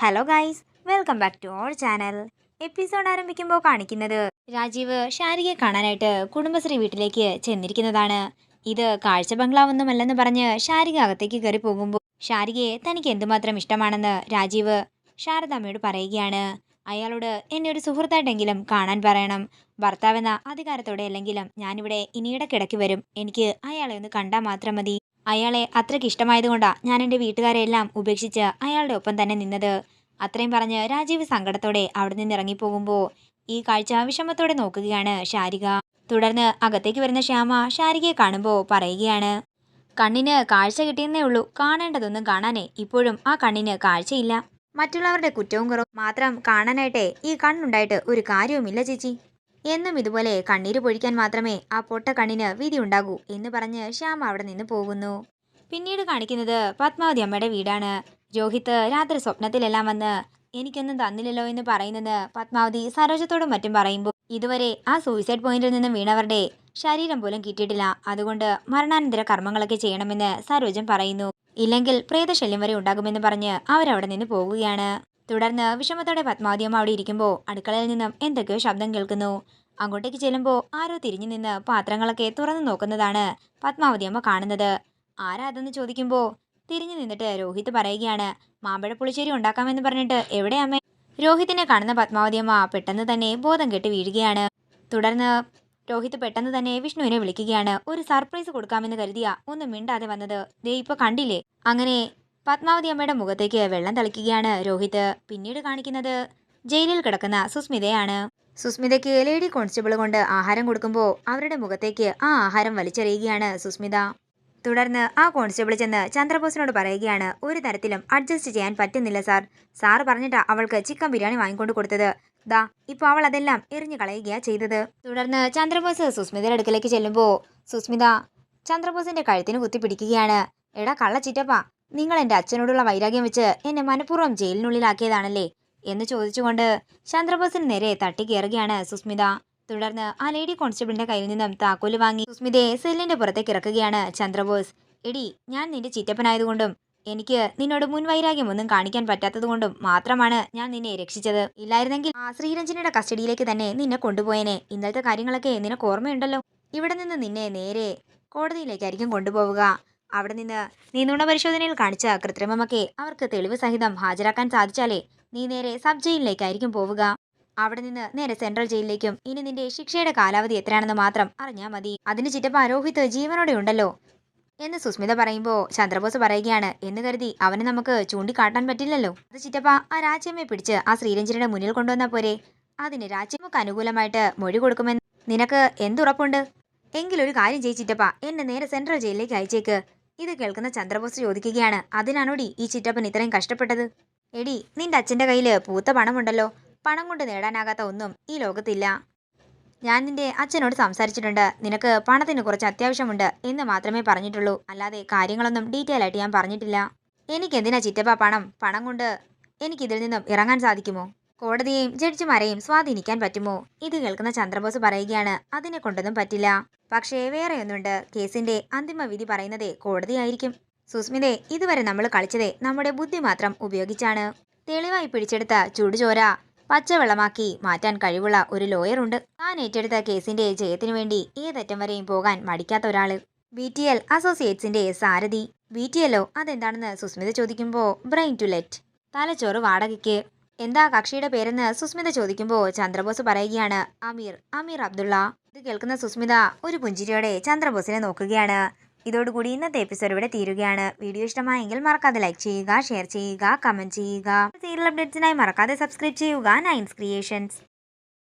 Hello guys, welcome back to our channel. Episode ആരംഭിക്കുമ്പോൾ കാണിക്കുന്നത് രാജീവ് ഷാരികയെ കാണാനായിട്ട് കുടുംബശ്രീ വീട്ടിലേക്ക് ചെന്നിരിക്കുന്നതാണ്. ഇത് കാഴ്ച ബംഗ്ലാവൊന്നുമല്ലെന്ന് പറഞ്ഞ് ഷാരിക അകത്തേക്ക് കയറി പോകുമ്പോൾ ഷാരികയെ തനിക്ക് എന്തുമാത്രം ഇഷ്ടമാണെന്ന് രാജീവ് ശാരദാമ്മയോട് പറയുകയാണ്. അയാളോട് എന്നെ ഒരു സുഹൃത്തായിട്ടെങ്കിലും കാണാൻ പറയണം. ഭർത്താവെന്ന അധികാരത്തോടെ അല്ലെങ്കിലും ഞാനിവിടെ ഇനിയിടക്കിടയ്ക്ക് വരും. എനിക്ക് അയാളെ ഒന്ന് കണ്ടാൽ മാത്രം മതി. അയാളെ അത്രയ്ക്ക് ഇഷ്ടമായതുകൊണ്ടാണ് ഞാൻ എൻ്റെ വീട്ടുകാരെ എല്ലാം ഉപേക്ഷിച്ച് അയാളുടെ ഒപ്പം തന്നെ നിന്നത്. അത്രയും പറഞ്ഞ് രാജീവ് സങ്കടത്തോടെ അവിടെ നിന്ന് ഇറങ്ങിപ്പോകുമ്പോൾ ഈ കാഴ്ച വിഷമത്തോടെ നോക്കുകയാണ് ഷാരിക. തുടർന്ന് അകത്തേക്ക് വരുന്ന ശ്യാമ ഷാരികയെ കാണുമ്പോൾ പറയുകയാണ്, കണ്ണിന് കാഴ്ച കിട്ടിയെന്നേ ഉള്ളൂ, കാണേണ്ടതൊന്നും കാണാനേ ഇപ്പോഴും ആ കണ്ണിന് കാഴ്ചയില്ല. മറ്റുള്ളവരുടെ കുറ്റവും കുറവും മാത്രം കാണാനായിട്ടേ ഈ കണ്ണുണ്ടായിട്ട് ഒരു കാര്യവുമില്ല ചേച്ചി. എന്നും ഇതുപോലെ കണ്ണീര് പൊഴിക്കാൻ മാത്രമേ ആ പൊട്ട കണ്ണിന് വിധി ഉണ്ടാകൂ എന്ന് പറഞ്ഞ് ശ്യാമ അവിടെ നിന്ന് പോകുന്നു. പിന്നീട് കാണിക്കുന്നത് പത്മാവതി അമ്മയുടെ വീടാണ്. രോഹിത് രാത്രി സ്വപ്നത്തിലെല്ലാം വന്ന് എനിക്കൊന്നും തന്നില്ലല്ലോ എന്ന് പറയുന്നത് പത്മാവതി സരോജത്തോടും മറ്റും പറയുമ്പോൾ ഇതുവരെ ആ സൂയിസൈഡ് പോയിന്റിൽ നിന്നും വീണവരുടെ ശരീരം പോലും കിട്ടിയിട്ടില്ല. അതുകൊണ്ട് മരണാനന്തര കർമ്മങ്ങളൊക്കെ ചെയ്യണമെന്ന് സരോജൻ പറയുന്നു. ഇല്ലെങ്കിൽ പ്രേതശല്യം വരെ ഉണ്ടാകുമെന്ന് പറഞ്ഞ് അവരവിടെ നിന്ന് പോകുകയാണ്. തുടർന്ന് വിഷമത്തോടെ പത്മാവതി അമ്മ അവിടെ ഇരിക്കുമ്പോൾ അടുക്കളയിൽ നിന്നും എന്തൊക്കെയോ ശബ്ദം കേൾക്കുന്നു. അങ്ങോട്ടേക്ക് ചെല്ലുമ്പോൾ ആരോ തിരിഞ്ഞു നിന്ന് പാത്രങ്ങളൊക്കെ തുറന്നു നോക്കുന്നതാണ് പത്മാവതി അമ്മ കാണുന്നത്. ആരാ അതെന്ന് ചോദിക്കുമ്പോൾ തിരിഞ്ഞു നിന്നിട്ട് രോഹിത് പറയുകയാണ്, മാമ്പഴ പുളിശ്ശേരി ഉണ്ടാക്കാമെന്ന് പറഞ്ഞിട്ട് എവിടെ അമ്മേ? രോഹിത്തിനെ കാണുന്ന പത്മാവതി അമ്മ പെട്ടെന്ന് തന്നെ ബോധം കെട്ട് വീഴുകയാണ്. തുടർന്ന് രോഹിത് പെട്ടെന്ന് തന്നെ വിഷ്ണുവിനെ വിളിക്കുകയാണ്. ഒരു സർപ്രൈസ് കൊടുക്കാമെന്ന് കരുതിയാ ഒന്നും മിണ്ടാതെ വന്നത്, ദേ ഇപ്പൊ കണ്ടില്ലേ? അങ്ങനെ പത്മാവതി അമ്മയുടെ മുഖത്തേക്ക് വെള്ളം തളിക്കുകയാണ് രോഹിത്. പിന്നീട് കാണിക്കുന്നത് ജയിലിൽ കിടക്കുന്ന സുസ്മിതയാണ്. സുസ്മിതയ്ക്ക് ലേഡി കോൺസ്റ്റബിൾ കൊണ്ട് ആഹാരം കൊടുക്കുമ്പോൾ അവരുടെ മുഖത്തേക്ക് ആ ആഹാരം വലിച്ചെറിയുകയാണ് സുസ്മിത. തുടർന്ന് ആ കോൺസ്റ്റബിൾ ചെന്ന് ചന്ദ്രബോസിനോട് പറയുകയാണ്, ഒരു തരത്തിലും അഡ്ജസ്റ്റ് ചെയ്യാൻ പറ്റുന്നില്ല സാർ. സാറ് പറഞ്ഞിട്ടാ അവൾക്ക് ചിക്കൻ ബിരിയാണി വാങ്ങിക്കൊണ്ട് കൊടുത്തത്. ദാ ഇപ്പോൾ അവൾ അതെല്ലാം എറിഞ്ഞു കളയുകയാ ചെയ്തത്. തുടർന്ന് ചന്ദ്രബോസ് സുസ്മിതയുടെ അടുക്കലേക്ക് ചെല്ലുമ്പോൾ സുസ്മിത ചന്ദ്രബോസിന്റെ കഴുത്തിന് കുത്തിപ്പിടിക്കുകയാണ്. എടാ കള്ളച്ചിറ്റപ്പ, നിങ്ങൾ എൻ്റെ അച്ഛനോടുള്ള വൈരാഗ്യം വെച്ച് എന്നെ മനഃപൂർവ്വം ജയിലിനുള്ളിലാക്കിയതാണല്ലേ എന്ന് ചോദിച്ചുകൊണ്ട് ചന്ദ്രബോസിന് നേരെ തട്ടിക്കയറുകയാണ് സുസ്മിത. തുടർന്ന് ആ ലേഡി കോൺസ്റ്റബിളിന്റെ കയ്യിൽ നിന്നും താക്കോല് വാങ്ങി സുസ്മിതയെ സെല്ലിന്റെ പുറത്തേക്ക് ഇറക്കുകയാണ് ചന്ദ്രബോസ്. എടി, ഞാൻ നിന്റെ ചിറ്റപ്പനായതുകൊണ്ടും എനിക്ക് നിന്നോട് മുൻവൈരാഗ്യം ഒന്നും കാണിക്കാൻ പറ്റാത്തതുകൊണ്ടും മാത്രമാണ് ഞാൻ നിന്നെ രക്ഷിച്ചത്. ഇല്ലായിരുന്നെങ്കിൽ ആ ശ്രീരഞ്ജനിയുടെ കസ്റ്റഡിയിലേക്ക് തന്നെ നിന്നെ കൊണ്ടുപോയേനെ. ഇന്നലത്തെ കാര്യങ്ങളൊക്കെ നിനക്ക് ഓർമ്മയുണ്ടല്ലോ. ഇവിടെ നിന്ന് നിന്നെ നേരെ കോടതിയിലേക്കായിരിക്കും കൊണ്ടുപോവുക. അവിടെ നിന്ന് നീ നുണ പരിശോധനയിൽ കാണിച്ച കൃത്രിമമൊക്കെ അവർക്ക് തെളിവ് സഹിതം ഹാജരാക്കാൻ സാധിച്ചാലേ നീ നേരെ സബ് ജയിലിലേക്കായിരിക്കും പോവുക. അവിടെ നിന്ന് നേരെ സെൻട്രൽ ജയിലിലേക്കും. ഇനി നിന്റെ ശിക്ഷയുടെ കാലാവധി എത്രയാണെന്ന് മാത്രം അറിഞ്ഞാൽ മതി. അതിന് ചിറ്റപ്പ രോഹിത് ജീവനോടെ ഉണ്ടല്ലോ എന്ന് സുസ്മിത പറയുമ്പോൾ ചന്ദ്രബോസ് പറയുകയാണ്, എന്ന് കരുതി അവനെ നമുക്ക് ചൂണ്ടിക്കാട്ടാൻ പറ്റില്ലല്ലോ. അത് ചിറ്റപ്പ ആ രാജ്യമ്മയെ പിടിച്ച് ആ ശ്രീരഞ്ജനിയുടെ മുന്നിൽ കൊണ്ടുവന്നാൽ പോരെ? അതിന് രാജ്യമ്മക്ക് അനുകൂലമായിട്ട് മൊഴി കൊടുക്കുമെന്ന് നിനക്ക് എന്തുറപ്പുണ്ട്? എങ്കിലൊരു കാര്യം ചെയ്യ് ചിറ്റപ്പ, എന്നെ നേരെ സെൻട്രൽ ജയിലിലേക്ക് അയച്ചേക്ക്. ഇത് കേൾക്കുന്ന ചന്ദ്രബോസ് ചോദിക്കുകയാണ്, അതിനാണോടി ഈ ചിറ്റപ്പൻ ഇത്രയും കഷ്ടപ്പെട്ടത്? എടി, നിന്റെ അച്ഛൻ്റെ കയ്യിൽ പൂത്ത പണമുണ്ടല്ലോ. പണം കൊണ്ട് നേടാനാകാത്ത ഒന്നും ഈ ലോകത്തില്ല. ഞാൻ നിന്റെ അച്ഛനോട് സംസാരിച്ചിട്ടുണ്ട്. നിനക്ക് പണത്തിന് കുറച്ച് അത്യാവശ്യമുണ്ട് എന്ന് മാത്രമേ പറഞ്ഞിട്ടുള്ളൂ. അല്ലാതെ കാര്യങ്ങളൊന്നും ഡീറ്റെയിൽ ആയിട്ട് ഞാൻ പറഞ്ഞിട്ടില്ല. എനിക്കെന്തിനാ ചിറ്റപ്പ പണം? പണം കൊണ്ട് എനിക്കിതിൽ നിന്നും ഇറങ്ങാൻ സാധിക്കുമോ? കോടതിയെയും ജഡ്ജിമാരെയും സ്വാധീനിക്കാൻ പറ്റുമോ? ഇത് കേൾക്കുന്ന ചന്ദ്രബോസ് പറയുകയാണ്, അതിനെ കൊണ്ടൊന്നും പറ്റില്ല. പക്ഷേ വേറെയൊന്നുണ്ട്. കേസിന്റെ അന്തിമ വിധി പറയുന്നതേ കോടതിയായിരിക്കും. സുസ്മിതേ, ഇതുവരെ നമ്മൾ കളിച്ചതേ നമ്മുടെ ബുദ്ധി മാത്രം ഉപയോഗിച്ചാണ്. തെളിവായി പിടിച്ചെടുത്ത ചുടുചോര പച്ചവെള്ളമാക്കി മാറ്റാൻ കഴിവുള്ള ഒരു ലോയർ ഉണ്ട്. താൻ ഏറ്റെടുത്ത കേസിന്റെ ജയത്തിനു വേണ്ടി ഏതറ്റം വരെയും പോകാൻ മടിക്കാത്ത ഒരാള്. BTL അസോസിയേറ്റ്സിന്റെ സാരഥി. BTLോ അതെന്താണെന്ന് സുസ്മിത ചോദിക്കുമ്പോൾ ബ്രെയിൻ ടു ലെറ്റ്, തലച്ചോറ് വാടകയ്ക്ക്. എന്താ കക്ഷിയുടെ പേരെന്ന് സുസ്മിത ചോദിക്കുമ്പോൾ ചന്ദ്രബോസ് പറയുകയാണ്, അമീർ അബ്ദുള്ള. ഇത് കേൾക്കുന്ന സുസ്മിത ഒരു പുഞ്ചിരിയോടെ ചന്ദ്രബോസിനെ നോക്കുകയാണ്. ഇതോടുകൂടി ഇന്നത്തെ എപ്പിസോഡ് ഇവിടെ തീരുകയാണ്. വീഡിയോ ഇഷ്ടമായെങ്കിൽ മറക്കാതെ ലൈക്ക് ചെയ്യുക, ഷെയർ ചെയ്യുക, കമന്റ് ചെയ്യുക. സീരിയൽ അപ്ഡേറ്റ്സിനായി മറക്കാതെ സബ്സ്ക്രൈബ് ചെയ്യുക നയൻസ് ക്രിയേഷൻസ്.